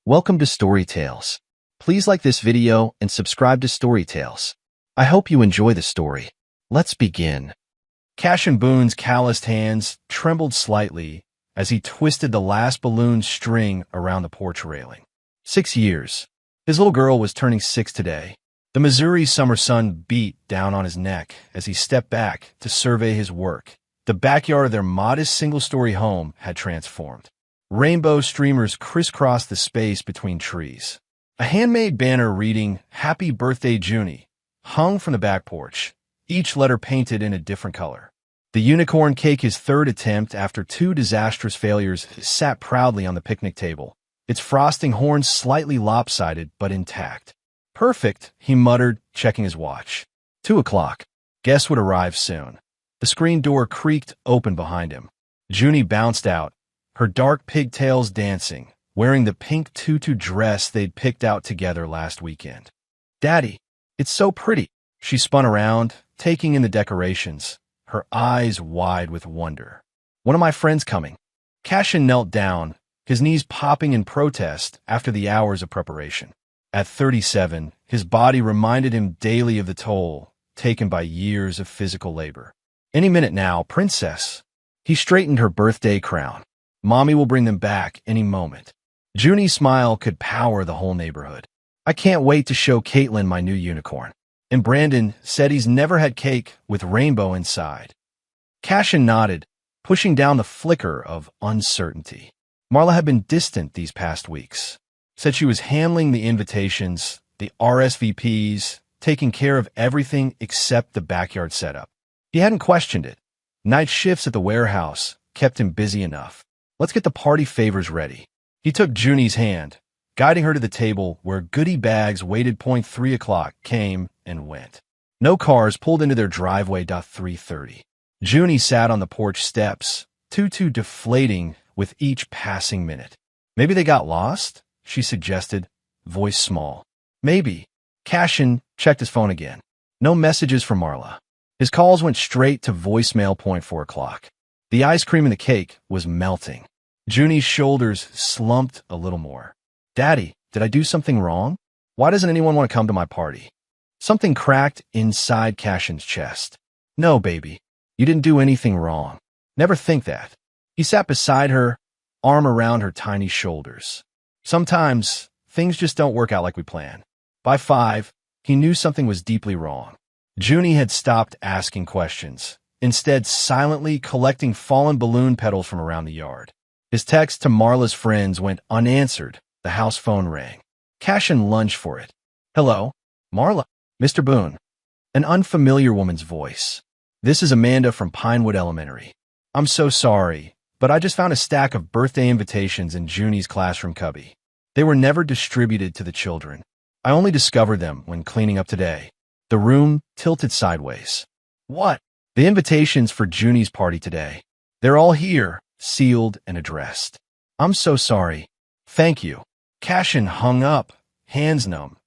Welcome to Story Tales. Please like this video and subscribe to Story Tales. I hope you enjoy the story. Let's begin. Cashin Boone's calloused hands trembled slightly as he twisted the last balloon string around the porch railing. 6 years. His little girl was turning 6 today. The Missouri summer sun beat down on his neck as he stepped back to survey his work. The backyard of their modest single-story home had transformed. Rainbow streamers crisscrossed the space between trees. A handmade banner reading, "Happy Birthday, Junie," hung from the back porch, each letter painted in a different color. The unicorn cake, his third attempt after 2 disastrous failures, sat proudly on the picnic table, its frosting horns slightly lopsided but intact. "Perfect," he muttered, checking his watch. 2 o'clock. Guests would arrive soon. The screen door creaked open behind him. Junie bounced out, her dark pigtails dancing, wearing the pink tutu dress they'd picked out together last weekend. "Daddy, it's so pretty." She spun around, taking in the decorations, her eyes wide with wonder. "One of my friends coming." Cashin knelt down, his knees popping in protest after the hours of preparation. At 37, his body reminded him daily of the toll taken by years of physical labor. "Any minute now, princess." He straightened her birthday crown. "Mommy will bring them back any moment." Junie's smile could power the whole neighborhood. "I can't wait to show Caitlin my new unicorn." And Brandon said he's never had cake with rainbow inside. Cashin nodded, pushing down the flicker of uncertainty. Marla had been distant these past weeks. Said she was handling the invitations, the RSVPs, taking care of everything except the backyard setup. He hadn't questioned it. Night shifts at the warehouse kept him busy enough. "Let's get the party favors ready." He took Junie's hand, guiding her to the table where goodie bags waited. 3 o'clock came and went. No cars pulled into their driveway. 3:30. Junie sat on the porch steps, tutu deflating with each passing minute. "Maybe they got lost?" she suggested, voice small. "Maybe." Cashin checked his phone again. No messages from Marla. His calls went straight to voicemail. 4 o'clock. The ice cream in the cake was melting. Junie's shoulders slumped a little more. "Daddy, did I do something wrong? Why doesn't anyone want to come to my party?" Something cracked inside Cashin's chest. "No, baby, you didn't do anything wrong. Never think that." He sat beside her, arm around her tiny shoulders. "Sometimes things just don't work out like we plan." By 5, he knew something was deeply wrong. Junie had stopped asking questions, instead silently collecting fallen balloon petals from around the yard. His text to Marla's friends went unanswered. The house phone rang. Cashin lunged for it. "Hello? Marla?" "Mr. Boone." An unfamiliar woman's voice. "This is Amanda from Pinewood Elementary. I'm so sorry, but I just found a stack of birthday invitations in Junie's classroom cubby. They were never distributed to the children. I only discovered them when cleaning up today." The room tilted sideways. "What?" "The invitations for Junie's party today. They're all here, sealed and addressed." "I'm so sorry." "Thank you." Cashin hung up, hands numb.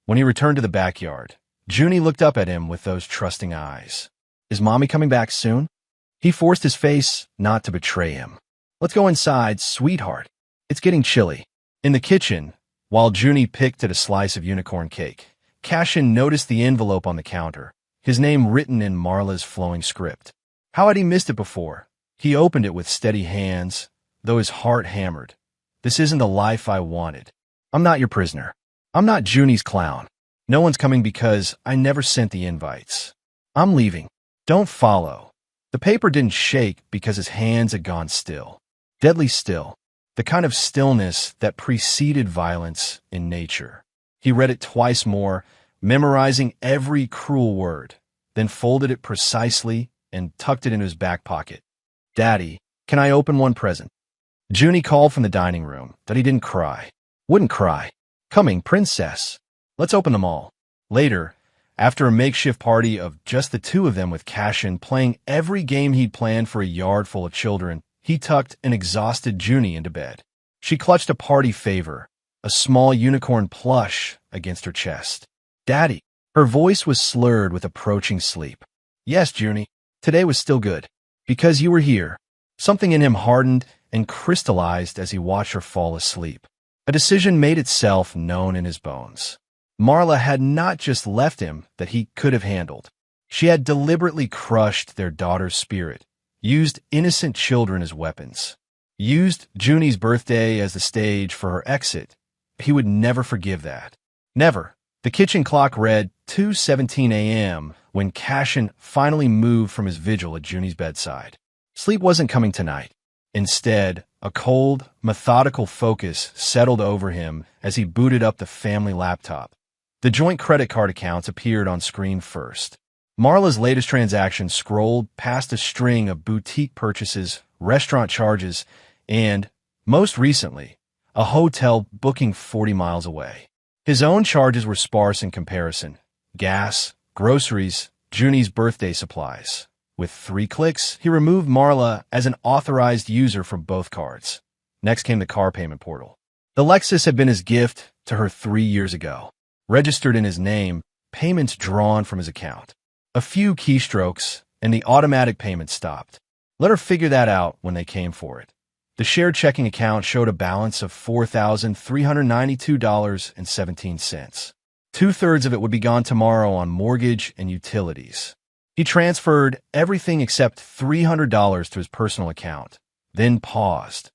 When he returned to the backyard, Junie looked up at him with those trusting eyes. "Is Mommy coming back soon?" He forced his face not to betray him. "Let's go inside, sweetheart. It's getting chilly." In the kitchen, while Junie picked at a slice of unicorn cake, Cashin noticed the envelope on the counter, his name written in Marla's flowing script. How had he missed it before? He opened it with steady hands, though his heart hammered. "This isn't the life I wanted. I'm not your prisoner. I'm not Junie's clown. No one's coming because I never sent the invites. I'm leaving. Don't follow." The paper didn't shake because his hands had gone still. Deadly still. The kind of stillness that preceded violence in nature. He read it twice more, memorizing every cruel word, then folded it precisely and tucked it in his back pocket. "Daddy, can I open one present?" Junie called from the dining room that he didn't cry. Wouldn't cry. "Coming, princess. Let's open them all." Later, after a makeshift party of just the 2 of them with Cashin playing every game he'd planned for a yard full of children, he tucked an exhausted Junie into bed. She clutched a party favor, a small unicorn plush, against her chest. "Daddy." Her voice was slurred with approaching sleep. "Yes, Junie. Today was still good. Because you were here." Something in him hardened and crystallized as he watched her fall asleep. A decision made itself known in his bones. Marla had not just left him that he could have handled. She had deliberately crushed their daughter's spirit, used innocent children as weapons, used Junie's birthday as the stage for her exit. He would never forgive that. Never. The kitchen clock read 2:17 a.m. when Cashin finally moved from his vigil at Junie's bedside. Sleep wasn't coming tonight. Instead, a cold, methodical focus settled over him as he booted up the family laptop. The joint credit card accounts appeared on screen first. Marla's latest transaction scrolled past a string of boutique purchases, restaurant charges, and, most recently, a hotel booking 40 miles away. His own charges were sparse in comparison. Gas, groceries, Junie's birthday supplies. With 3 clicks, he removed Marla as an authorized user from both cards. Next came the car payment portal. The Lexus had been his gift to her 3 years ago. Registered in his name, payments drawn from his account. A few keystrokes, and the automatic payment stopped. Let her figure that out when they came for it. The shared checking account showed a balance of $4,392.17. 2/3 of it would be gone tomorrow on mortgage and utilities. He transferred everything except $300 to his personal account, then paused.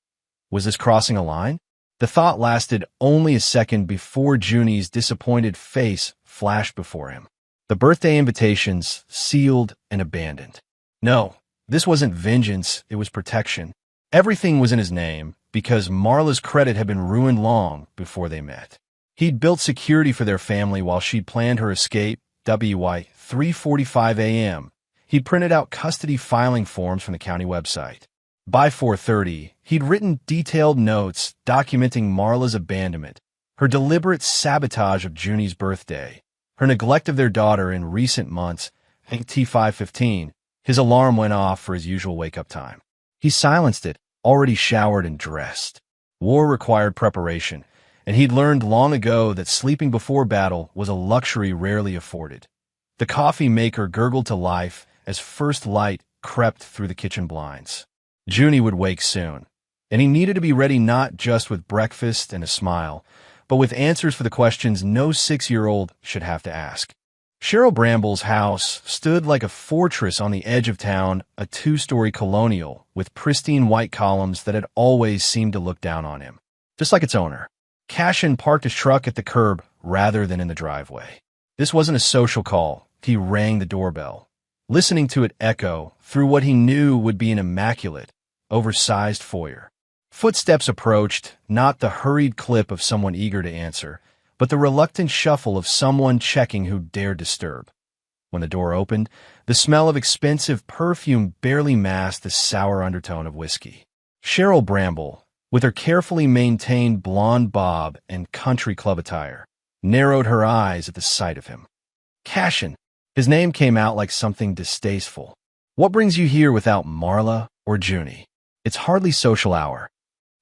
Was this crossing a line? The thought lasted only a second before Junie's disappointed face flashed before him. The birthday invitations sealed and abandoned. No, this wasn't vengeance, it was protection. Everything was in his name because Marla's credit had been ruined long before they met. He'd built security for their family while she'd planned her escape. WY 3:45 a.m. He'd printed out custody filing forms from the county website. By 4:30, he'd written detailed notes documenting Marla's abandonment, her deliberate sabotage of Junie's birthday, her neglect of their daughter in recent months. At T5:15, his alarm went off for his usual wake-up time. He silenced it, already showered and dressed. War required preparation, and he'd learned long ago that sleeping before battle was a luxury rarely afforded. The coffee maker gurgled to life as first light crept through the kitchen blinds. Junie would wake soon, and he needed to be ready not just with breakfast and a smile, but with answers for the questions no 6-year-old should have to ask. Cheryl Bramble's house stood like a fortress on the edge of town, a 2-story colonial with pristine white columns that had always seemed to look down on him, just like its owner. Cashin parked his truck at the curb rather than in the driveway. This wasn't a social call. He rang the doorbell, listening to it echo through what he knew would be an immaculate, oversized foyer. Footsteps approached, not the hurried clip of someone eager to answer, but the reluctant shuffle of someone checking who dared disturb. When the door opened, the smell of expensive perfume barely masked the sour undertone of whiskey. Cheryl Bramble, with her carefully maintained blonde bob and country club attire, narrowed her eyes at the sight of him. Cashin. His name came out like something distasteful. What brings you here without Marla or Junie? It's hardly social hour.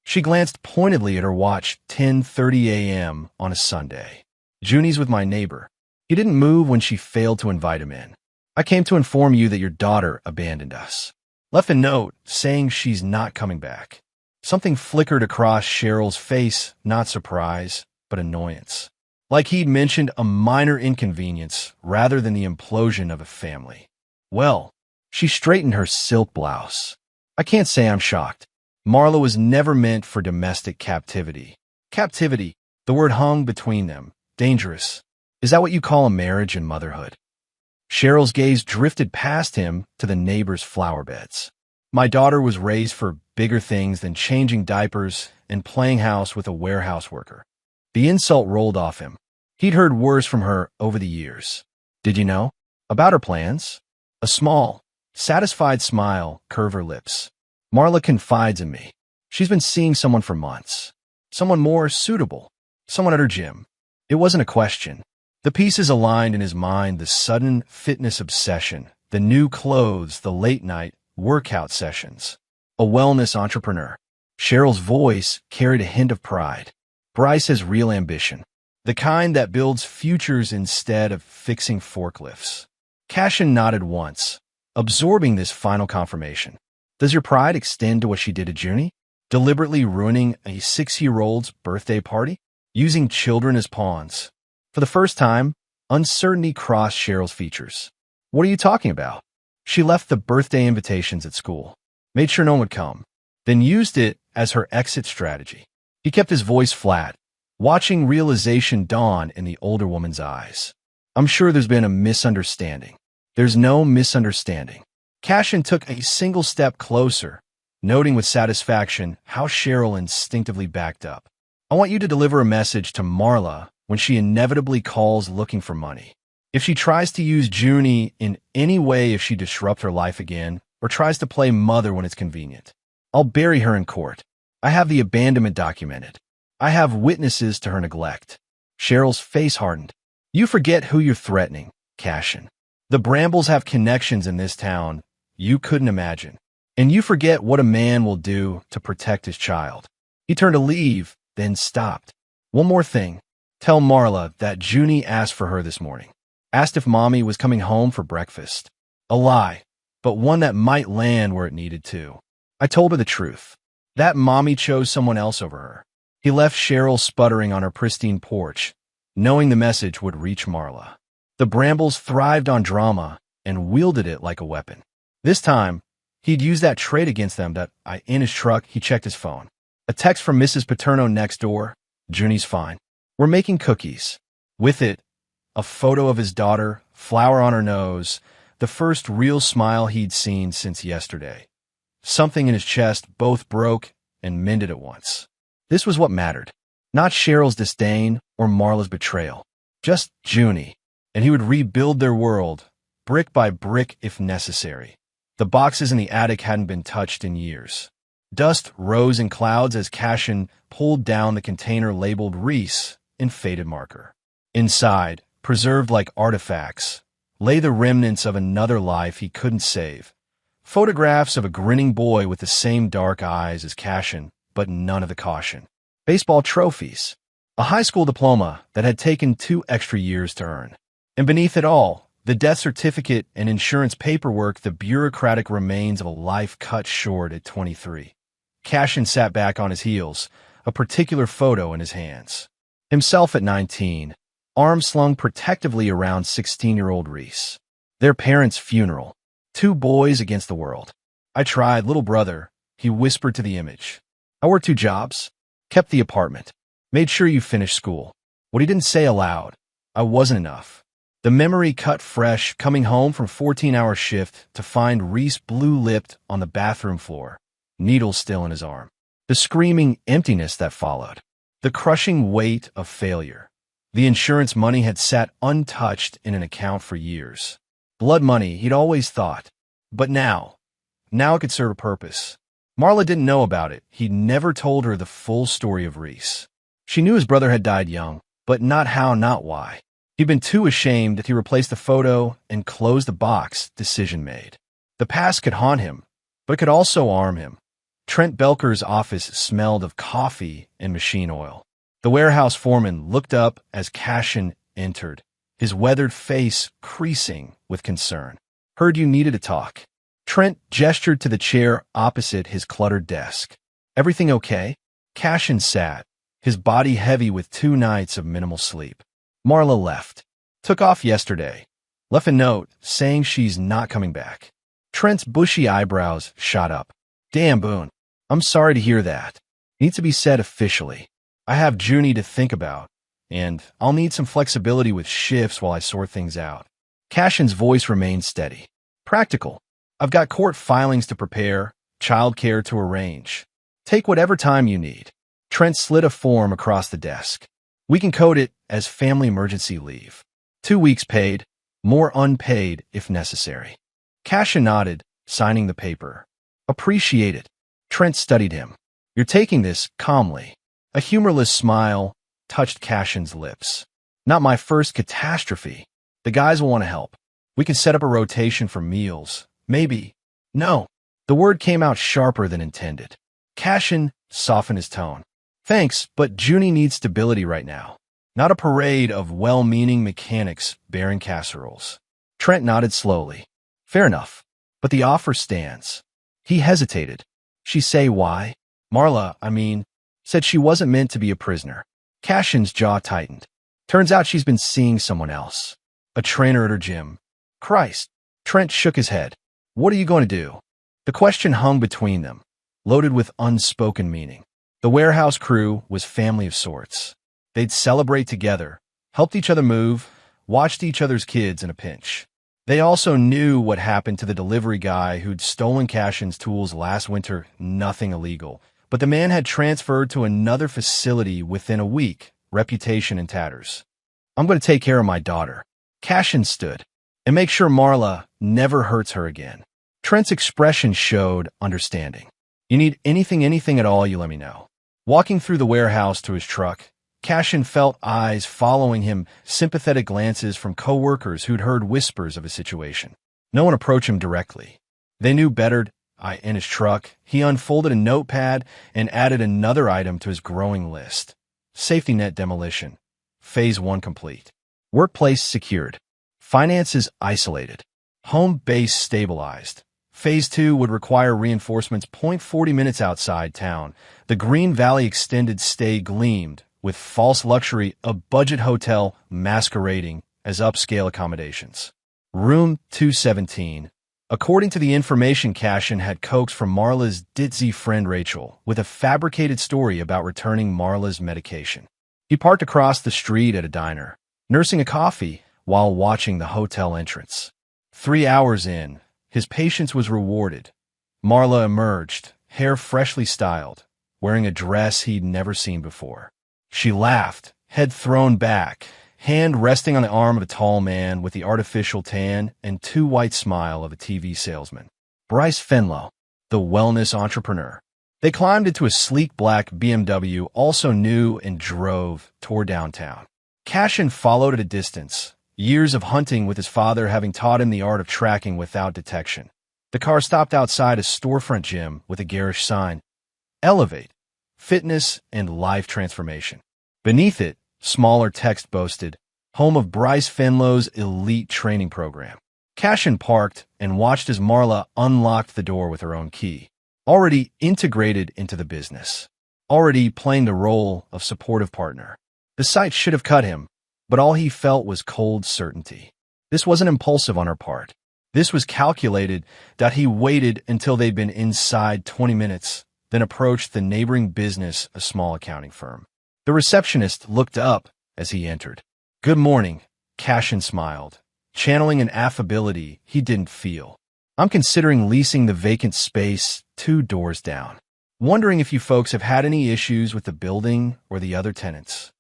She glanced pointedly at her watch, 10:30 a.m. on a Sunday. Junie's with my neighbor. He didn't move when she failed to invite him in. I came to inform you that your daughter abandoned us. Left a note saying she's not coming back. Something flickered across Cheryl's face, not surprise, but annoyance. Like he'd mentioned a minor inconvenience rather than the implosion of a family. Well, she straightened her silk blouse. I can't say I'm shocked. Marla was never meant for domestic captivity. Captivity, the word hung between them. Dangerous. Is that what you call a marriage and motherhood? Cheryl's gaze drifted past him to the neighbor's flower beds. My daughter was raised for bigger things than changing diapers and playing house with a warehouse worker. The insult rolled off him. He'd heard worse from her over the years. Did you know? About her plans? A small, satisfied smile curved her lips. Marla confides in me. She's been seeing someone for months. Someone more suitable. Someone at her gym. It wasn't a question. The pieces aligned in his mind: the sudden fitness obsession, the new clothes, the late-night workout sessions. A wellness entrepreneur. Cheryl's voice carried a hint of pride. Bryce has real ambition. The kind that builds futures instead of fixing forklifts. Cashin nodded once, absorbing this final confirmation. Does your pride extend to what she did to Junie? deliberately ruining a 6-year-old's birthday party, using children as pawns. For the first time, uncertainty crossed Cheryl's features. What are you talking about? She left the birthday invitations at school, made sure no one would come, then used it as her exit strategy. He kept his voice flat, watching realization dawn in the older woman's eyes. I'm sure there's been a misunderstanding. There's no misunderstanding. Cashin took a single step closer, noting with satisfaction how Cheryl instinctively backed up. I want you to deliver a message to Marla when she inevitably calls looking for money. If she tries to use Junie in any way, if she disrupts her life again, or tries to play mother when it's convenient, I'll bury her in court. I have the abandonment documented. I have witnesses to her neglect. Cheryl's face hardened. You forget who you're threatening, Cashin. The Brambles have connections in this town you couldn't imagine. And you forget what a man will do to protect his child. He turned to leave, then stopped. One more thing. Tell Marla that Junie asked for her this morning. Asked if Mommy was coming home for breakfast. A lie, but one that might land where it needed to. I told her the truth. That Mommy chose someone else over her. He left Cheryl sputtering on her pristine porch, knowing the message would reach Marla. The Brambles thrived on drama and wielded it like a weapon. This time, he'd use that trait against them. In his truck, he checked his phone. A text from Mrs. Paterno next door. Junie's fine. We're making cookies. With it, a photo of his daughter, flower on her nose, the first real smile he'd seen since yesterday. Something in his chest both broke and mended at once. This was what mattered. Not Cheryl's disdain or Marla's betrayal. Just Junie. And he would rebuild their world, brick by brick if necessary. The boxes in the attic hadn't been touched in years. Dust rose in clouds as Cashin pulled down the container labeled Reese in faded marker. Inside, preserved like artifacts, lay the remnants of another life he couldn't save. Photographs of a grinning boy with the same dark eyes as Cashin, but none of the caution. Baseball trophies. A high school diploma that had taken 2 extra years to earn. And beneath it all, the death certificate and insurance paperwork, the bureaucratic remains of a life cut short at 23. Cashin sat back on his heels, a particular photo in his hands. Himself at 19, arms slung protectively around 16-year-old Reese. Their parents' funeral. 2 boys against the world. I tried, little brother, he whispered to the image. I worked 2 jobs, kept the apartment, made sure you finished school. What he didn't say aloud, I wasn't enough. The memory cut fresh, coming home from 14-hour shift to find Reese blue-lipped on the bathroom floor, needles still in his arm. The screaming emptiness that followed. The crushing weight of failure. The insurance money had sat untouched in an account for years. Blood money, he'd always thought. But now it could serve a purpose. Marla didn't know about it. He'd never told her the full story of Reese. She knew his brother had died young, but not how, not why. He'd been too ashamed that he replaced the photo and closed the box. Decision made. The past could haunt him, but it could also arm him. Trent Belker's office smelled of coffee and machine oil. The warehouse foreman looked up as Cashin entered, his weathered face creasing with concern. Heard you needed to talk. Trent gestured to the chair opposite his cluttered desk. Everything okay? Cashin sat, his body heavy with 2 nights of minimal sleep. Marla left. Took off yesterday. Left a note saying she's not coming back. Trent's bushy eyebrows shot up. Damn, Boone. I'm sorry to hear that. Needs to be said officially. I have Junie to think about, and I'll need some flexibility with shifts while I sort things out. Cashin's voice remained steady. Practical. I've got court filings to prepare, childcare to arrange. Take whatever time you need. Trent slid a form across the desk. We can code it as family emergency leave. 2 weeks paid, more unpaid if necessary. Cashin nodded, signing the paper. Appreciate it. Trent studied him. You're taking this calmly. A humorless smile touched Cashin's lips. Not my first catastrophe. The guys will want to help. We can set up a rotation for meals. Maybe. No. The word came out sharper than intended. Cashin softened his tone. Thanks, but Junie needs stability right now. Not a parade of well-meaning mechanics bearing casseroles. Trent nodded slowly. Fair enough. But the offer stands. He hesitated. She say why? Said she wasn't meant to be a prisoner. Cashin's jaw tightened. Turns out she's been seeing someone else. A trainer at her gym. Christ. Trent shook his head. What are you going to do? The question hung between them, loaded with unspoken meaning. The warehouse crew was family of sorts. They'd celebrate together, helped each other move, watched each other's kids in a pinch. They also knew what happened to the delivery guy who'd stolen Cashin's tools last winter. Nothing illegal. But the man had transferred to another facility within a week, reputation in tatters. I'm going to take care of my daughter. Cashin stood. And make sure Marla never hurts her again. Trent's expression showed understanding. You need anything at all, you let me know. Walking through the warehouse to his truck, Cashin felt eyes following him, sympathetic glances from coworkers who'd heard whispers of his situation. No one approached him directly. They knew better. In his truck, he unfolded a notepad and added another item to his growing list. Safety net demolition. Phase 1 complete. Workplace secured. Finances isolated. Home base stabilized. Phase 2 would require reinforcements. 40 minutes outside town, the Green Valley extended stay gleamed with false luxury, a budget hotel masquerading as upscale accommodations. Room 217. According to the information Cashin had coaxed from Marla's ditzy friend Rachel, with a fabricated story about returning Marla's medication. He parked across the street at a diner, nursing a coffee while watching the hotel entrance. 3 hours in, his patience was rewarded. Marla emerged, hair freshly styled, wearing a dress he'd never seen before. She laughed, head thrown back, hand resting on the arm of a tall man with the artificial tan and too white smile of a TV salesman. Bryce Fenlow, the wellness entrepreneur. They climbed into a sleek black BMW, also new, and drove toward downtown. Cashin followed at a distance, years of hunting with his father having taught him the art of tracking without detection. The car stopped outside a storefront gym with a garish sign, Elevate, Fitness and Life Transformation. Beneath it, smaller text boasted, home of Bryce Fenlow's elite training program. Cashin parked and watched as Marla unlocked the door with her own key, already integrated into the business, already playing the role of supportive partner. The sight should have cut him, but all he felt was cold certainty. This wasn't impulsive on her part. This was calculated. That he waited until they'd been inside 20 minutes, then approached the neighboring business, a small accounting firm. The receptionist looked up as he entered. Good morning, Cashin smiled, channeling an affability he didn't feel. I'm considering leasing the vacant space 2 doors down. Wondering if you folks have had any issues with the building or the other tenants.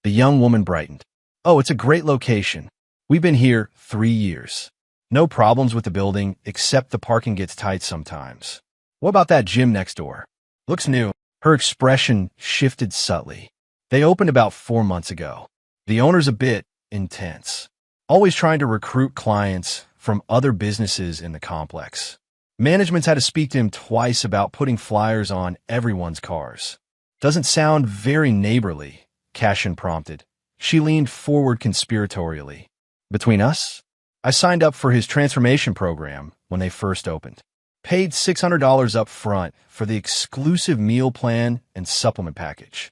The young woman brightened. Oh, it's a great location. We've been here 3 years. No problems with the building, except the parking gets tight sometimes. What about that gym next door? Looks new. Her expression shifted subtly. They opened about 4 months ago. The owner's a bit intense, always trying to recruit clients from other businesses in the complex. Management's had to speak to him twice about putting flyers on everyone's cars. Doesn't sound very neighborly, Cashin prompted. She leaned forward conspiratorially. Between us? I signed up for his transformation program when they first opened. Paid $600 up front for the exclusive meal plan and supplement package.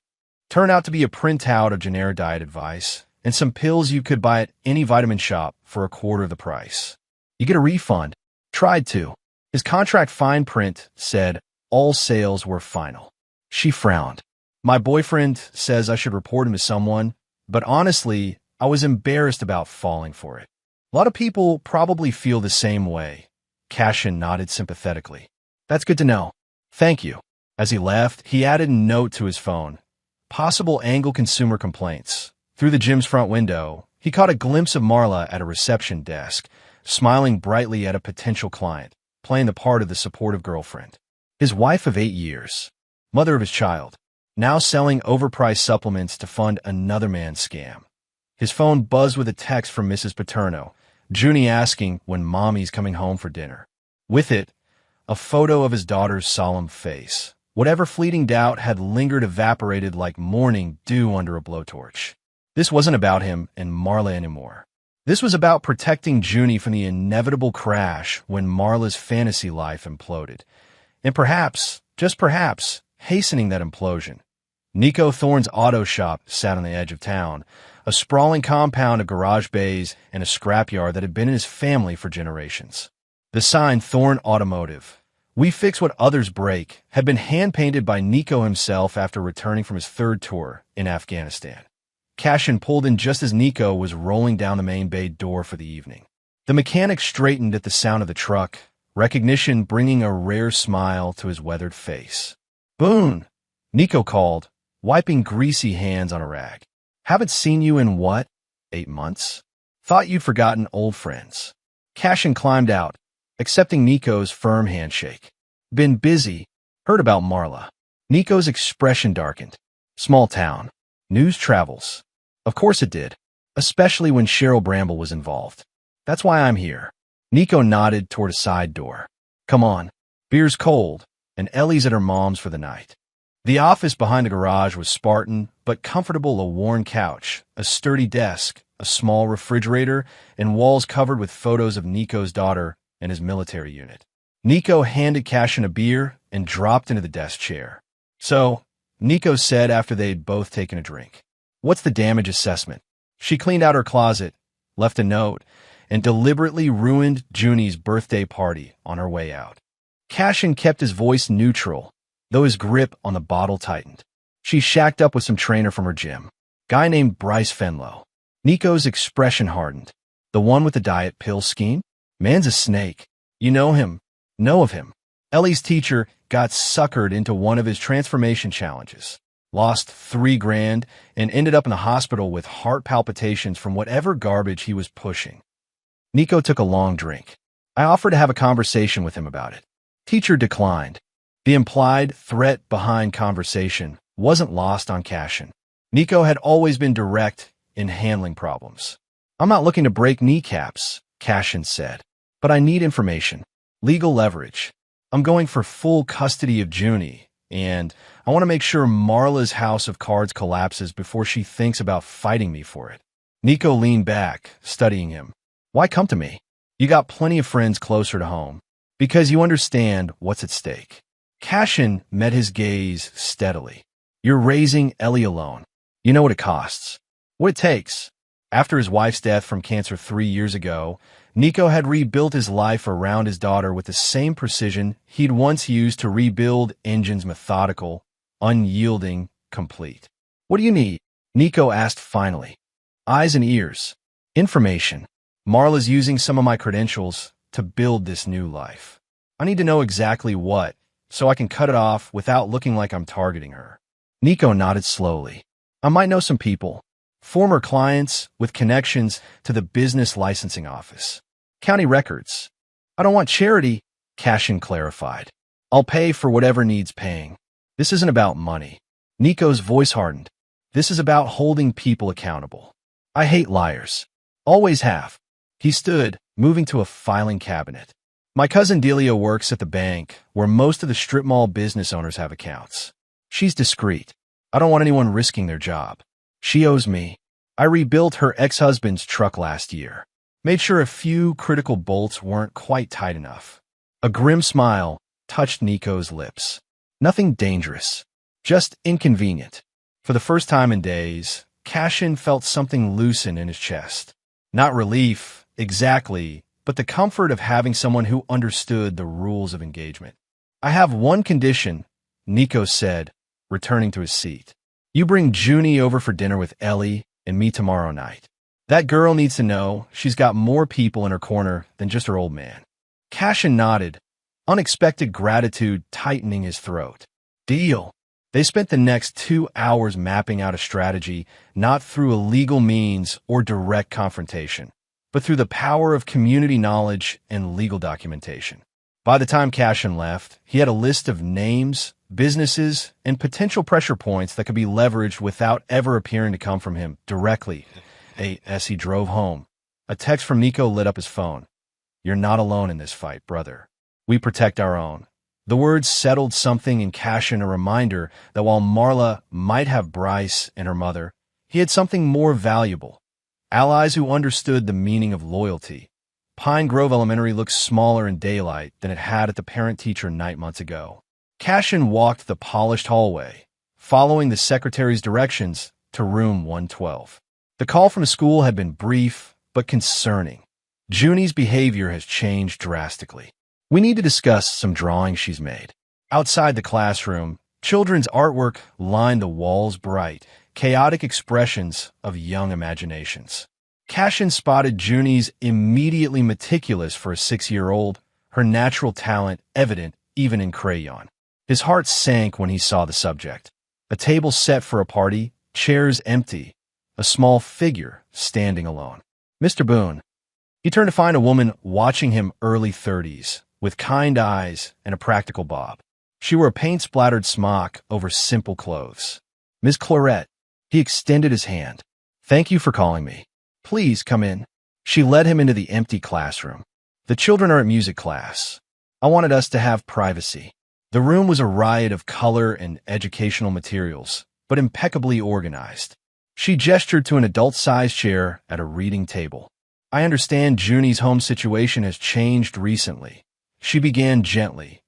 Turned out to be a printout of generic diet advice and some pills you could buy at any vitamin shop for a quarter of the price. You get a refund. Tried to. His contract fine print said all sales were final. She frowned. My boyfriend says I should report him to someone, but honestly, I was embarrassed about falling for it. A lot of people probably feel the same way. Cashin nodded sympathetically. That's good to know. Thank you. As he left, he added a note to his phone. Possible angle consumer complaints. Through the gym's front window, he caught a glimpse of Marla at a reception desk, smiling brightly at a potential client, playing the part of the supportive girlfriend. His wife of 8 years, mother of his child, now selling overpriced supplements to fund another man's scam. His phone buzzed with a text from Mrs. Paterno, Junie asking when Mommy's coming home for dinner. With it, a photo of his daughter's solemn face. Whatever fleeting doubt had lingered evaporated like morning dew under a blowtorch. This wasn't about him and Marla anymore. This was about protecting Junie from the inevitable crash when Marla's fantasy life imploded. And perhaps, just perhaps, hastening that implosion. Nico Thorne's auto shop sat on the edge of town, a sprawling compound of garage bays and a scrapyard that had been in his family for generations. The sign Thorne Automotive, "We fix what others break," had been hand-painted by Nico himself after returning from his third tour in Afghanistan. Cashin pulled in just as Nico was rolling down the main bay door for the evening. The mechanic straightened at the sound of the truck, recognition bringing a rare smile to his weathered face. "Boone," Nico called, wiping greasy hands on a rag. "Haven't seen you in what? 8 months? Thought you'd forgotten old friends." Cashin climbed out, accepting Nico's firm handshake. "Been busy. Heard about Marla." Nico's expression darkened. "Small town. News travels." "Of course it did, especially when Cheryl Bramble was involved. That's why I'm here." Nico nodded toward a side door. "Come on. Beer's cold, and Ellie's at her mom's for the night." The office behind the garage was Spartan, but comfortable. A worn couch, a sturdy desk, a small refrigerator, and walls covered with photos of Nico's daughter and his military unit. Nico handed Cashin a beer and dropped into the desk chair. "So," Nico said after they'd both taken a drink, "what's the damage assessment?" She cleaned out her closet, left a note, and deliberately ruined Junie's birthday party on her way out. Cashin kept his voice neutral, though his grip on the bottle tightened. "She shacked up with some trainer from her gym. Guy named Bryce Fenlow." Nico's expression hardened. "The one with the diet pill scheme? Man's a snake. You know him. Know of him." Ellie's teacher got suckered into one of his transformation challenges, lost $3,000, and ended up in the hospital with heart palpitations from whatever garbage he was pushing. Nico took a long drink. "I offered to have a conversation with him about it." Teacher declined. The implied threat behind conversation wasn't lost on Cashin. Nico had always been direct in handling problems. "I'm not looking to break kneecaps," Cashin said, "but I need information. Legal leverage. I'm going for full custody of Junie, and I want to make sure Marla's house of cards collapses before she thinks about fighting me for it." Nico leaned back, studying him. "Why come to me? You got plenty of friends closer to home. Because you understand what's at stake." Cashin met his gaze steadily. "You're raising Ellie alone. You know what it costs. What it takes." After his wife's death from cancer 3 years ago, Nico had rebuilt his life around his daughter with the same precision he'd once used to rebuild engines: methodical, unyielding, complete. "What do you need?" Nico asked finally. "Eyes and ears. Information. Marla's using some of my credentials to build this new life. I need to know exactly what, so I can cut it off without looking like I'm targeting her." Nico nodded slowly. "I might know some people. Former clients with connections to the business licensing office. County records. I don't want charity," Cashin clarified. "I'll pay for whatever needs paying. This isn't about money." Nico's voice hardened. "This is about holding people accountable. I hate liars. Always have." He stood, moving to a filing cabinet. "My cousin Delia works at the bank where most of the strip mall business owners have accounts. She's discreet. I don't want anyone risking their job. She owes me. I rebuilt her ex-husband's truck last year. Made sure a few critical bolts weren't quite tight enough." A grim smile touched Nico's lips. "Nothing dangerous. Just inconvenient." For the first time in days, Cashin felt something loosen in his chest. Not relief, exactly, but the comfort of having someone who understood the rules of engagement. "I have one condition," Nico said, returning to his seat. "You bring Junie over for dinner with Ellie and me tomorrow night. That girl needs to know she's got more people in her corner than just her old man." Cashin nodded, unexpected gratitude tightening his throat. "Deal." They spent the next 2 hours mapping out a strategy, not through illegal means or direct confrontation, but through the power of community knowledge and legal documentation. By the time Cashin left, he had a list of names, businesses, and potential pressure points that could be leveraged without ever appearing to come from him directly. As he drove home, a text from Nico lit up his phone. "You're not alone in this fight, brother. We protect our own." The words settled something in Cashin, a reminder that while Marla might have Bryce and her mother, he had something more valuable: allies who understood the meaning of loyalty. Pine Grove Elementary looked smaller in daylight than it had at the parent-teacher night months ago. Cashin walked the polished hallway, following the secretary's directions to room 112. The call from school had been brief but concerning. Junie's behavior has changed drastically. We need to discuss some drawings she's made. Outside the classroom, children's artwork lined the walls, bright, chaotic expressions of young imaginations. Cashin spotted Junie's immediately meticulous for a 6-year-old, her natural talent evident even in crayon. His heart sank when he saw the subject. A table set for a party, chairs empty, a small figure standing alone. Mr. Boone. He turned to find a woman watching him, early 30s, with kind eyes and a practical bob. She wore a paint-splattered smock over simple clothes. Miss Claret. He extended his hand. Thank you for calling me. Please come in. She led him into the empty classroom. The children are at music class. I wanted us to have privacy. The room was a riot of color and educational materials, but impeccably organized. She gestured to an adult-sized chair at a reading table. I understand Junie's home situation has changed recently. She began gently.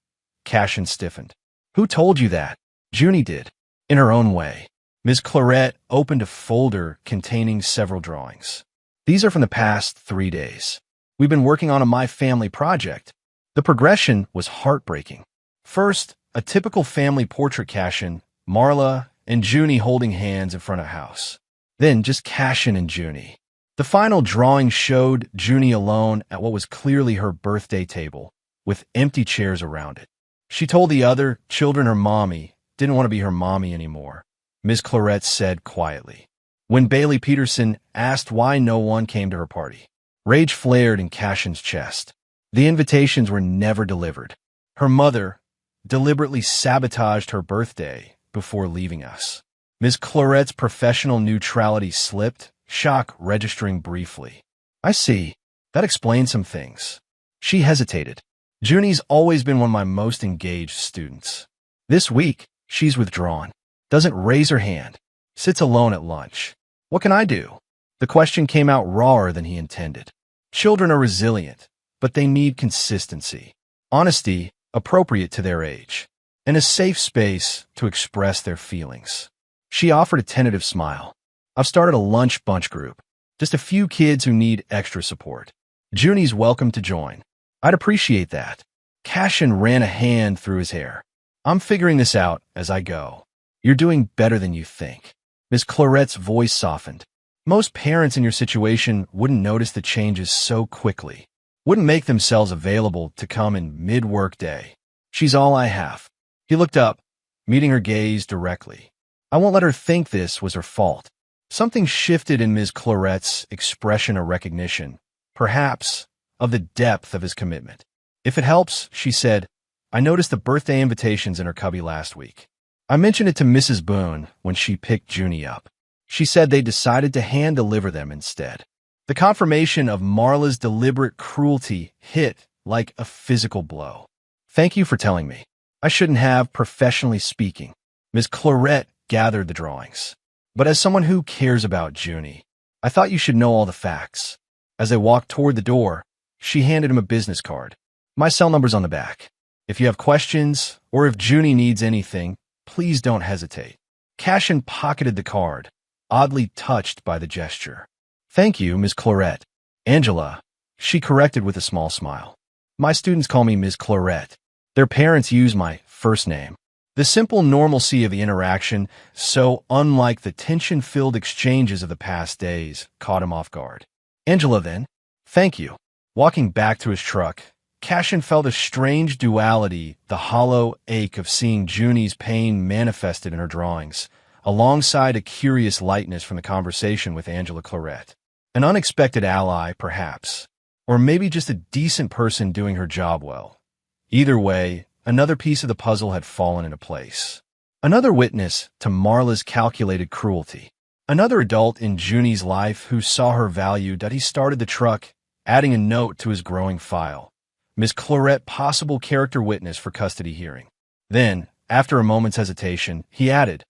Cashin stiffened. Who told you that? Junie did, in her own way. Ms. Claret opened a folder containing several drawings. These are from the past 3 days. We've been working on a My Family project. The progression was heartbreaking. First, a typical family portrait, Cashin, Marla, and Junie holding hands in front of a house. Then just Cashin and Junie. The final drawing showed Junie alone at what was clearly her birthday table, with empty chairs around it. She told the other children her mommy didn't want to be her mommy anymore, Ms. Claret said quietly. When Bailey Peterson asked why no one came to her party, rage flared in Cashin's chest. The invitations were never delivered. Her mother deliberately sabotaged her birthday before leaving us. Ms. Claret's professional neutrality slipped, shock registering briefly. I see. That explains some things. She hesitated. Junie's always been one of my most engaged students. This week, she's withdrawn. Doesn't raise her hand. Sits alone at lunch. What can I do? The question came out rawer than he intended. Children are resilient, but they need consistency. Honesty, appropriate to their age. And a safe space to express their feelings. She offered a tentative smile. I've started a lunch bunch group. Just a few kids who need extra support. Junie's welcome to join. I'd appreciate that. Cashin ran a hand through his hair. I'm figuring this out as I go. You're doing better than you think. Ms. Claret's voice softened. Most parents in your situation wouldn't notice the changes so quickly. Wouldn't make themselves available to come in mid-work day. She's all I have. He looked up, meeting her gaze directly. I won't let her think this was her fault. Something shifted in Ms. Claret's expression of recognition, perhaps of the depth of his commitment. If it helps, she said, I noticed the birthday invitations in her cubby last week. I mentioned it to Mrs. Boone when she picked Junie up. She said they decided to hand-deliver them instead. The confirmation of Marla's deliberate cruelty hit like a physical blow. Thank you for telling me. I shouldn't have, professionally speaking. Ms. Claret gathered the drawings. But as someone who cares about Junie, I thought you should know all the facts. As they walked toward the door, she handed him a business card. My cell number's on the back. If you have questions, or if Junie needs anything, please don't hesitate. Cashin pocketed the card, oddly touched by the gesture. Thank you, Ms. Claret. Angela, she corrected with a small smile. My students call me Ms. Claret. Their parents use my first name. The simple normalcy of the interaction, so unlike the tension-filled exchanges of the past days, caught him off guard. Angela, then. Thank you. Walking back to his truck, Cashin felt a strange duality, the hollow ache of seeing Junie's pain manifested in her drawings, alongside a curious lightness from the conversation with Angela Claret. An unexpected ally, perhaps, or maybe just a decent person doing her job well. Either way, another piece of the puzzle had fallen into place. Another witness to Marla's calculated cruelty. Another adult in Junie's life who saw her value that he started the truck, adding a note to his growing file. Ms. Claret, possible character witness for custody hearing. Then, after a moment's hesitation, he added,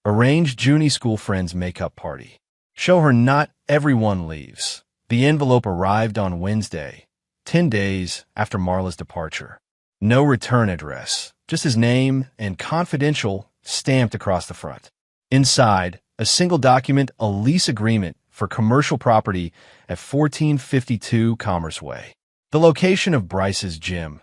arrange Junie's school friend's makeup party. Show her not everyone leaves. The envelope arrived on Wednesday, 10 days after Marla's departure. No return address, just his name and confidential stamped across the front. Inside, a single document, a lease agreement for commercial property at 1452 Commerce Way. The location of Bryce's gym.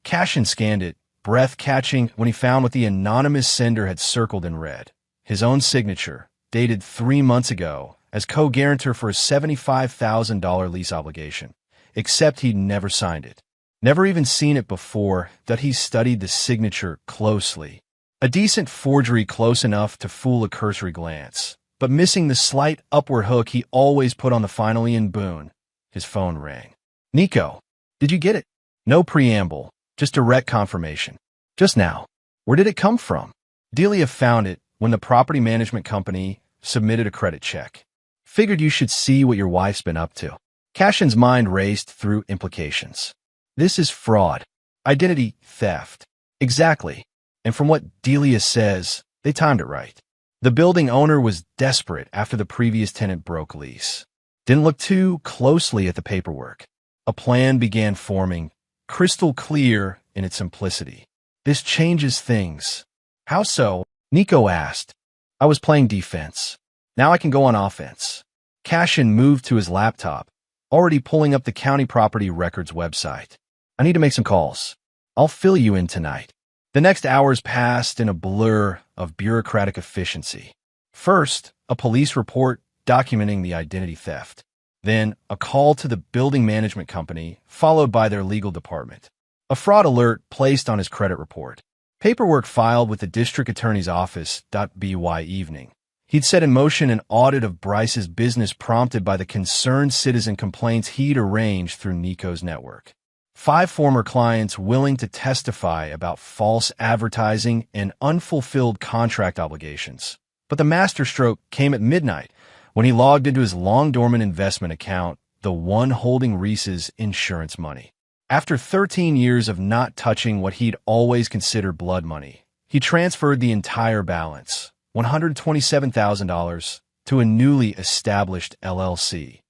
Cashin scanned it, breath-catching, when he found what the anonymous sender had circled in red. His own signature, dated 3 months ago, as co-guarantor for a $75,000 lease obligation, except he'd never signed it. Never even seen it before, that he studied the signature closely. A decent forgery close enough to fool a cursory glance, but missing the slight upward hook he always put on the final Ian Boone. His phone rang. "Nico, did you get it?" No preamble, just direct confirmation. "Just now." "Where did it come from?" "Delia found it when the property management company submitted a credit check. Figured you should see what your wife's been up to." Cashin's mind raced through implications. This is fraud. Identity theft. Exactly. And from what Delia says, they timed it right. The building owner was desperate after the previous tenant broke lease. Didn't look too closely at the paperwork. A plan began forming, crystal clear in its simplicity. "This changes things." "How so?" Nico asked. "I was playing defense. Now I can go on offense." Cashin moved to his laptop, already pulling up the county property records website. "I need to make some calls. I'll fill you in tonight." The next hours passed in a blur of bureaucratic efficiency. First, a police report documenting the identity theft. Then, a call to the building management company, followed by their legal department. A fraud alert placed on his credit report. Paperwork filed with the district attorney's office. By evening, he'd set in motion an audit of Bryce's business prompted by the concerned citizen complaints he'd arranged through Nico's network. 5 former clients willing to testify about false advertising and unfulfilled contract obligations. But the masterstroke came at midnight when he logged into his long-dormant investment account, the one holding Reese's insurance money. After 13 years of not touching what he'd always considered blood money, he transferred the entire balance, $127,000, to a newly established LLC.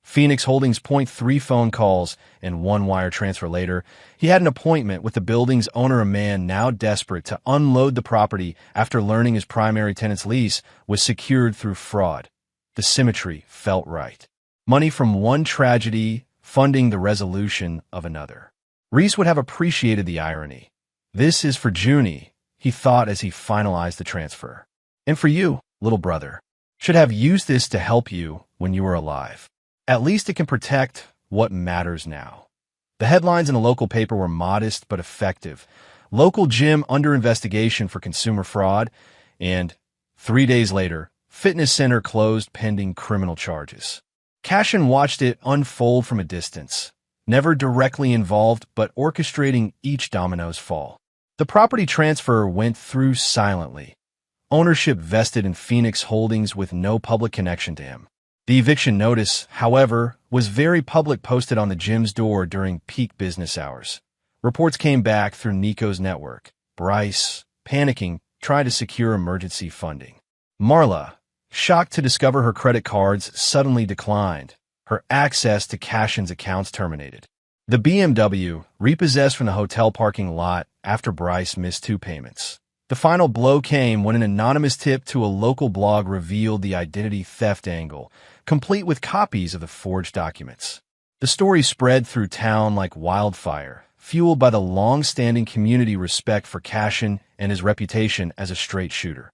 Phoenix Holdings. 3 phone calls and 1 wire transfer later, he had an appointment with the building's owner, a man now desperate to unload the property after learning his primary tenant's lease was secured through fraud. The symmetry felt right. Money from one tragedy funding the resolution of another. Reese would have appreciated the irony. "This is for Junie," he thought as he finalized the transfer. "And for you, little brother. Should have used this to help you when you were alive. At least it can protect what matters now." The headlines in the local paper were modest but effective. "Local gym under investigation for consumer fraud," and 3 days later, "Fitness center closed pending criminal charges." Cashin watched it unfold from a distance, never directly involved but orchestrating each domino's fall. The property transfer went through silently. Ownership vested in Phoenix Holdings with no public connection to him. The eviction notice, however, was very public, posted on the gym's door during peak business hours. Reports came back through Nico's network. Bryce, panicking, tried to secure emergency funding. Marla, shocked to discover her credit cards suddenly declined, her access to Cashin's accounts terminated. The BMW, repossessed from the hotel parking lot after Bryce missed 2 payments. The final blow came when an anonymous tip to a local blog revealed the identity theft angle, complete with copies of the forged documents. The story spread through town like wildfire, fueled by the long-standing community respect for Cashin and his reputation as a straight shooter.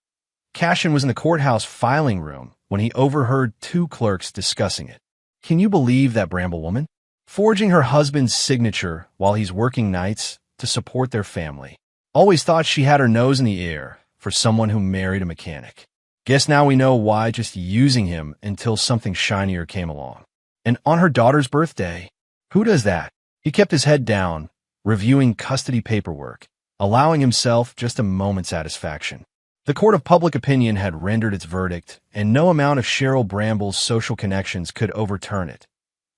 Cashin was in the courthouse filing room when he overheard 2 clerks discussing it. "Can you believe that Bramble woman? Forging her husband's signature while he's working nights to support their family. Always thought she had her nose in the air for someone who married a mechanic. Guess now we know why, just using him until something shinier came along. And on her daughter's birthday, who does that?" He kept his head down, reviewing custody paperwork, allowing himself just a moment's satisfaction. The court of public opinion had rendered its verdict, and no amount of Cheryl Bramble's social connections could overturn it.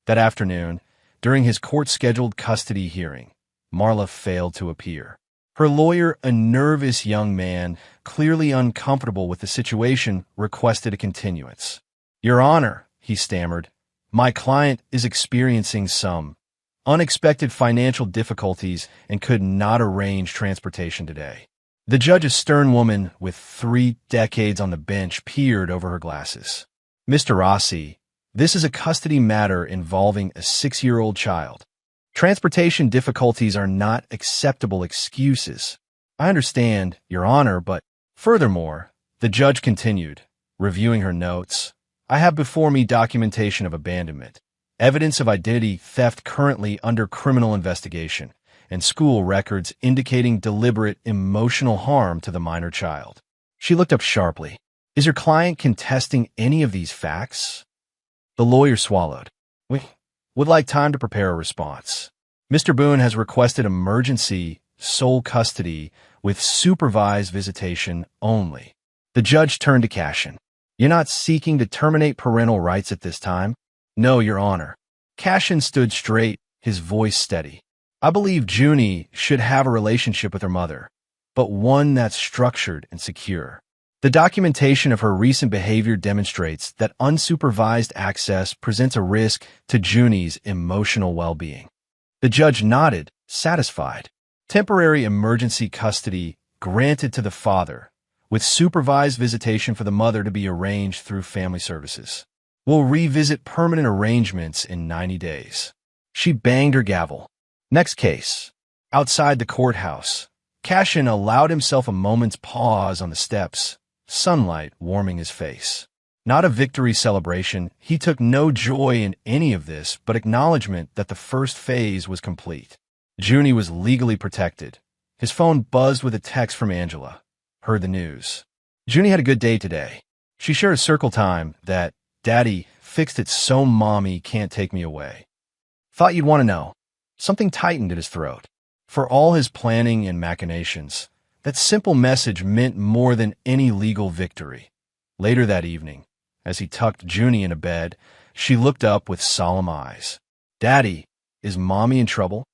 That afternoon, during his court-scheduled custody hearing, Marla failed to appear. Her lawyer, a nervous young man, clearly uncomfortable with the situation, requested a continuance. "Your Honor," he stammered, "my client is experiencing some unexpected financial difficulties and could not arrange transportation today. The judge, a stern woman with 3 decades on the bench, peered over her glasses. Mr. Rossi, this is a custody matter involving a 6-year-old child. Transportation difficulties are not acceptable excuses. I understand, Your Honor, but furthermore, the judge continued, reviewing her notes, I have before me documentation of abandonment, evidence of identity theft currently under criminal investigation, and school records indicating deliberate emotional harm to the minor child. She looked up sharply. Is your client contesting any of these facts? The lawyer swallowed. We would like time to prepare a response. Mr. Boone has requested emergency sole custody with supervised visitation only. The judge turned to Cashin. You're not seeking to terminate parental rights at this time? No, Your Honor. Cashin stood straight, his voice steady. I believe Junie should have a relationship with her mother, but one that's structured and secure. The documentation of her recent behavior demonstrates that unsupervised access presents a risk to Junie's emotional well-being. The judge nodded, satisfied. Temporary emergency custody granted to the father, with supervised visitation for the mother to be arranged through family services. We'll revisit permanent arrangements in 90 days. She banged her gavel. Next case. Outside the courthouse, Cashin allowed himself a moment's pause on the steps, sunlight warming his face. Not a victory celebration, he took no joy in any of this but acknowledgement that the first phase was complete. Junie was legally protected. His phone buzzed with a text from Angela. Heard the news. Junie had a good day today. She shared a circle time that, Daddy fixed it so Mommy can't take me away. Thought you'd want to know. Something tightened at his throat. For all his planning and machinations, that simple message meant more than any legal victory. Later that evening, as he tucked Junie into bed, she looked up with solemn eyes. Daddy, is Mommy in trouble?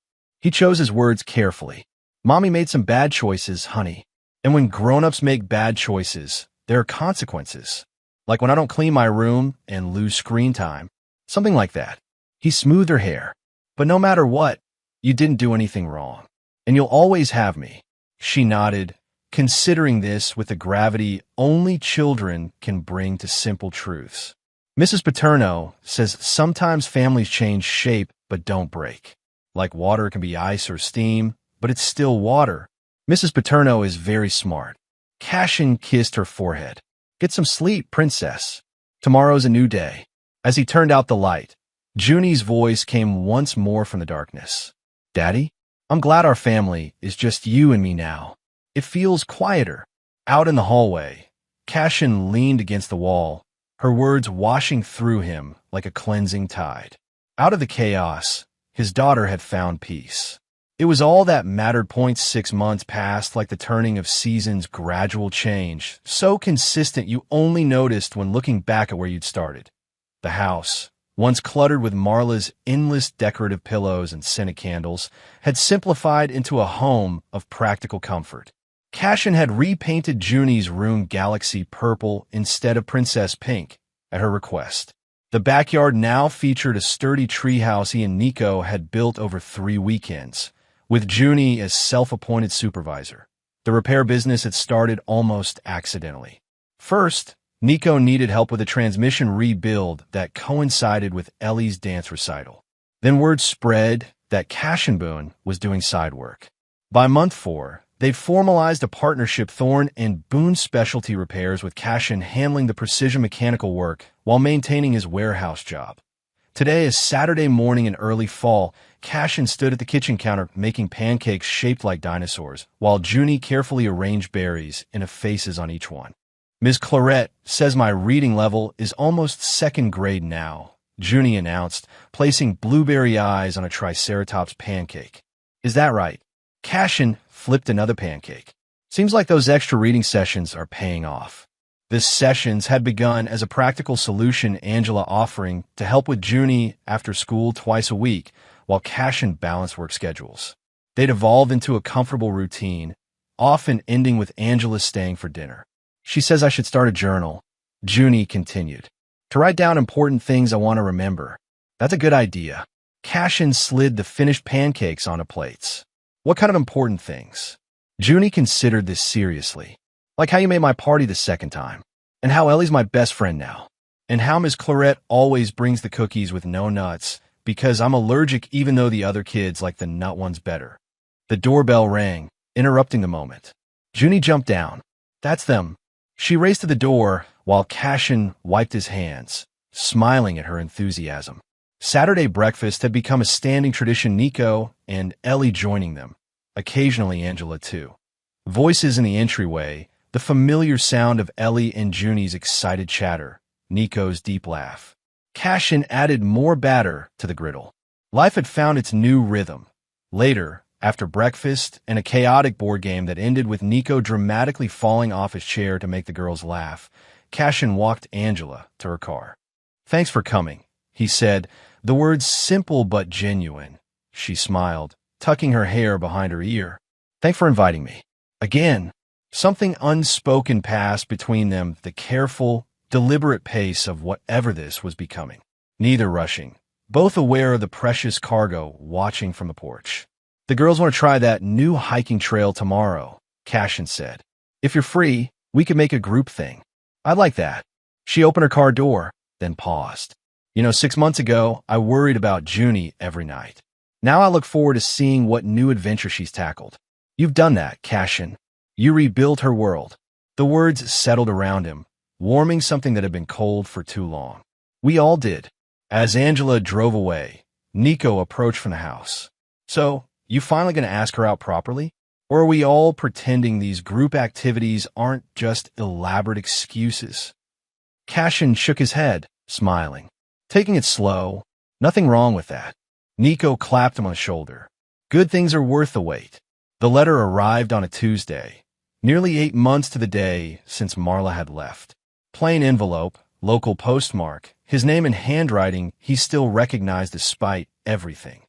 He chose his words carefully. Mommy made some bad choices, honey. And when grown-ups make bad choices, there are consequences. Like when I don't clean my room and lose screen time. Something like that. He smoothed her hair. But no matter what, you didn't do anything wrong. And you'll always have me. She nodded, considering this with the gravity only children can bring to simple truths. Mrs. Paterno says sometimes families change shape but don't break. Like water can be ice or steam, but it's still water. Mrs. Paterno is very smart. Cashin kissed her forehead. Get some sleep, princess. Tomorrow's a new day. As he turned out the light, Junie's voice came once more from the darkness. Daddy, I'm glad our family is just you and me now. It feels quieter. Out in the hallway, Cashin leaned against the wall, her words washing through him like a cleansing tide. Out of the chaos, his daughter had found peace. It was all that mattered. 6 months passed like the turning of seasons' gradual change, so consistent you only noticed when looking back at where you'd started. The house, once cluttered with Marla's endless decorative pillows and scented candles, had simplified into a home of practical comfort. Cashin had repainted Junie's room galaxy purple instead of princess pink, at her request. The backyard now featured a sturdy treehouse he and Nico had built over 3 weekends, with Junie as self-appointed supervisor. The repair business had started almost accidentally. First, Nico needed help with a transmission rebuild that coincided with Ellie's dance recital. Then word spread that Cashin Boone was doing side work. By month 4, they'd formalized a partnership, Thorne and Boone Specialty Repairs, with Cashin handling the precision mechanical work while maintaining his warehouse job. Today is Saturday morning in early fall. Cashin stood at the kitchen counter making pancakes shaped like dinosaurs, while Junie carefully arranged berries in a faces on each one. Ms. Claret says my reading level is almost 2nd grade now, Junie announced, placing blueberry eyes on a Triceratops pancake. Is that right? Cashin flipped another pancake. Seems like those extra reading sessions are paying off. This sessions had begun as a practical solution Angela offering to help with Junie after school twice a week, while Cashin balanced work schedules. They'd evolved into a comfortable routine, often ending with Angela staying for dinner. She says I should start a journal, Junie continued, to write down important things I want to remember. That's a good idea. Cashin slid the finished pancakes onto plates. What kind of important things? Junie considered this seriously. Like how you made my party the second time. And how Ellie's my best friend now. And how Miss Claret always brings the cookies with no nuts, because I'm allergic even though the other kids like the nut ones better. The doorbell rang, interrupting the moment. Junie jumped down. That's them. She raced to the door while Cashin wiped his hands, smiling at her enthusiasm. Saturday breakfast had become a standing tradition, Nico and Ellie joining them, occasionally Angela too. Voices in the entryway, the familiar sound of Ellie and Junie's excited chatter, Nico's deep laugh. Cashin added more batter to the griddle. Life had found its new rhythm. Later, after breakfast and a chaotic board game that ended with Nico dramatically falling off his chair to make the girls laugh, Cashin walked Angela to her car. "Thanks for coming," he said, the words simple but genuine. She smiled, tucking her hair behind her ear. "Thanks for inviting me." Again, something unspoken passed between them, the careful, deliberate pace of whatever this was becoming. Neither rushing, both aware of the precious cargo watching from the porch. "The girls want to try that new hiking trail tomorrow," Cashin said. "If you're free, we could make a group thing." "I'd like that." She opened her car door, then paused. 6 months ago, I worried about Junie every night. Now I look forward to seeing what new adventure she's tackled." "You've done that, Cashin. You rebuilt her world." The words settled around him, warming something that had been cold for too long. "We all did." As Angela drove away, Nico approached from the house. "So, you finally going to ask her out properly? Or are we all pretending these group activities aren't just elaborate excuses?" Cashin shook his head, smiling. "Taking it slow. Nothing wrong with that." Nico clapped him on the shoulder. "Good things are worth the wait." The letter arrived on a Tuesday, nearly 8 months to the day since Marla had left. Plain envelope, local postmark, his name in handwriting he still recognized despite everything.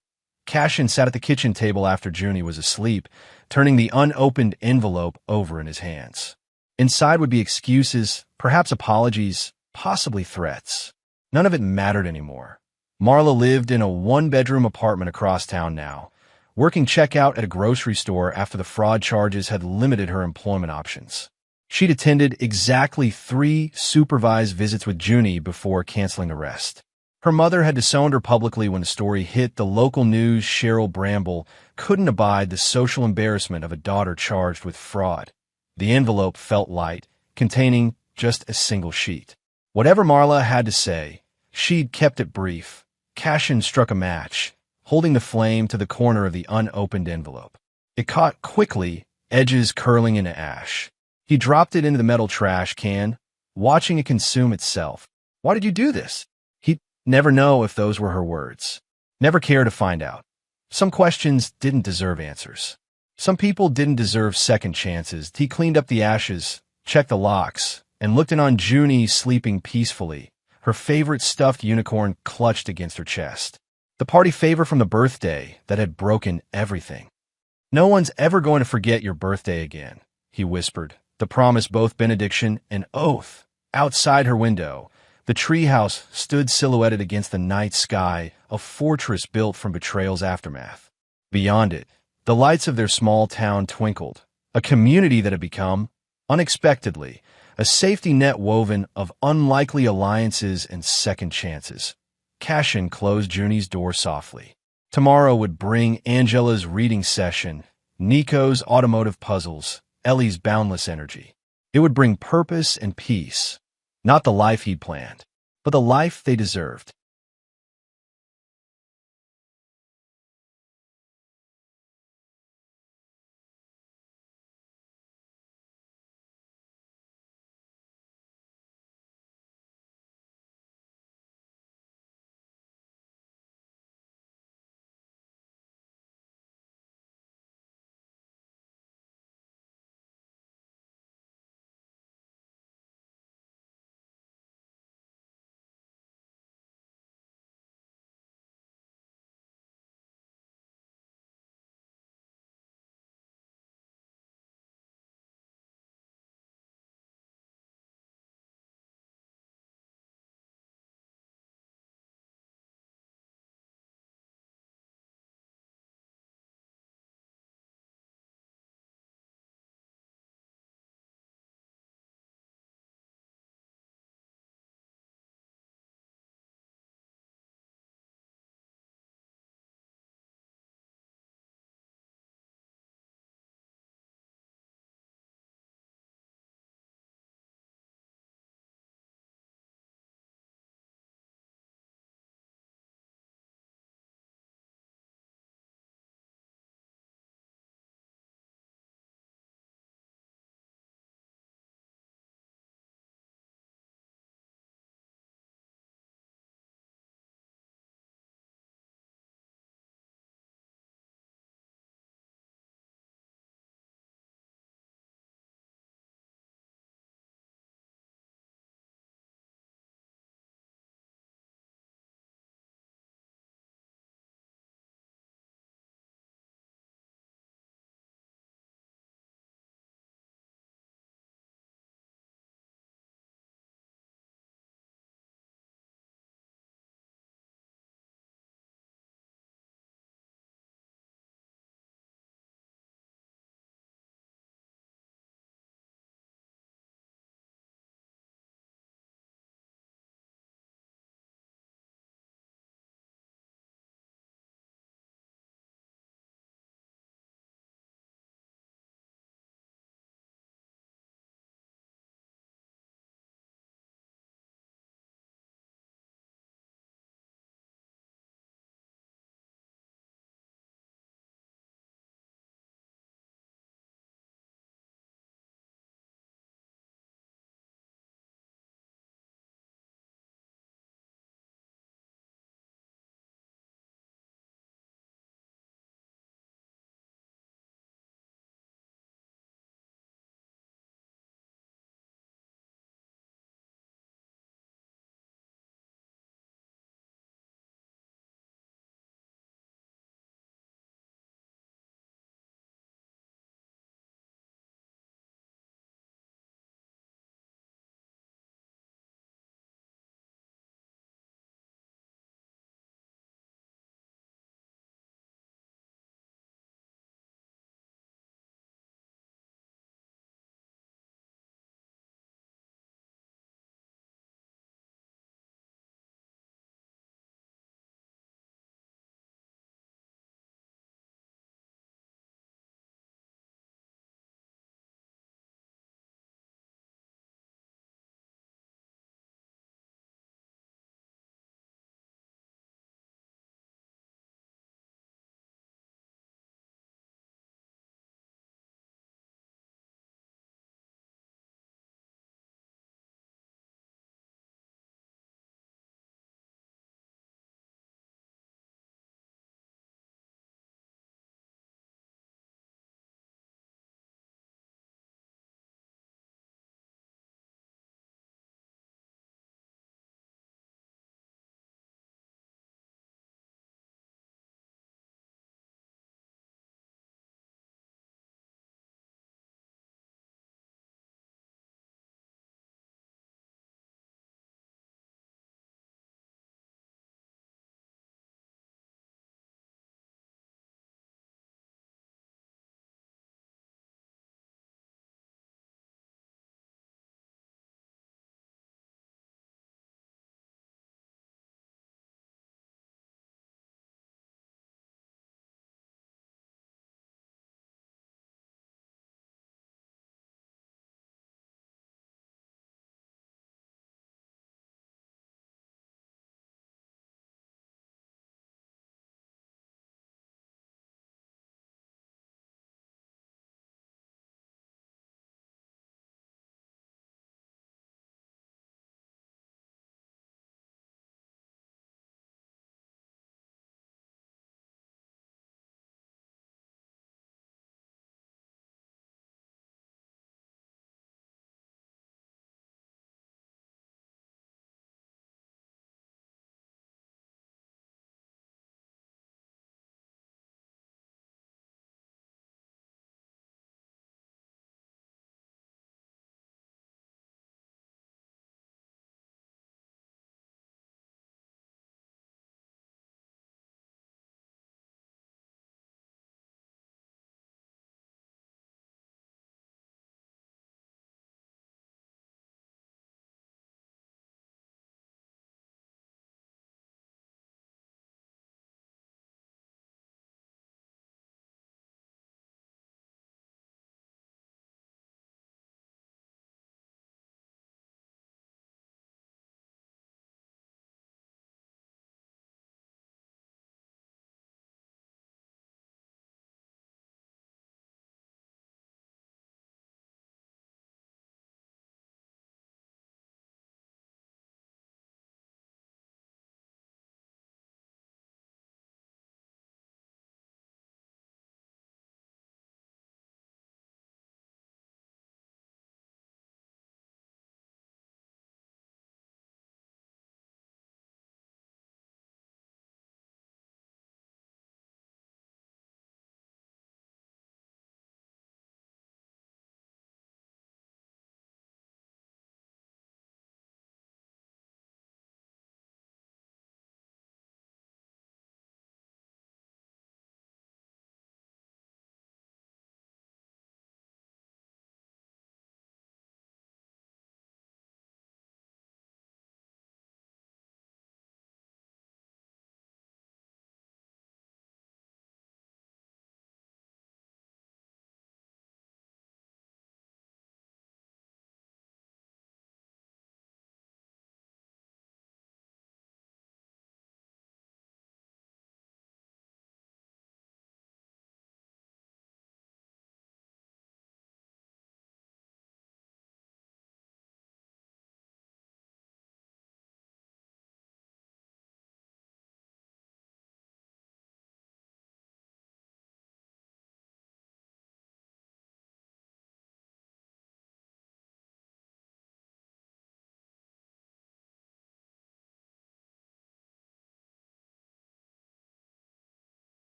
Cashin sat at the kitchen table after Junie was asleep, turning the unopened envelope over in his hands. Inside would be excuses, perhaps apologies, possibly threats. None of it mattered anymore. Marla lived in a 1-bedroom apartment across town now, working checkout at a grocery store after the fraud charges had limited her employment options. She'd attended exactly 3 supervised visits with Junie before canceling the rest. Her mother had disowned her publicly when the story hit the local news. Cheryl Bramble couldn't abide the social embarrassment of a daughter charged with fraud. The envelope felt light, containing just a single sheet. Whatever Marla had to say, she'd kept it brief. Cashin struck a match, holding the flame to the corner of the unopened envelope. It caught quickly, edges curling into ash. He dropped it into the metal trash can, watching it consume itself. "Why did you do this?" He'd never know if those were her words. Never care to find out. Some questions didn't deserve answers. Some people didn't deserve second chances. He cleaned up the ashes, checked the locks, and looked in on Junie sleeping peacefully, her favorite stuffed unicorn clutched against her chest. The party favor from the birthday that had broken everything. "No one's ever going to forget your birthday again," he whispered, the promise both benediction and oath. Outside her window, the treehouse stood silhouetted against the night sky, a fortress built from betrayal's aftermath. Beyond it, the lights of their small town twinkled, a community that had become, unexpectedly, a safety net woven of unlikely alliances and second chances. Cashin closed Junie's door softly. Tomorrow would bring Angela's reading session, Nico's automotive puzzles, Ellie's boundless energy. It would bring purpose and peace. Not the life he'd planned, but the life they deserved.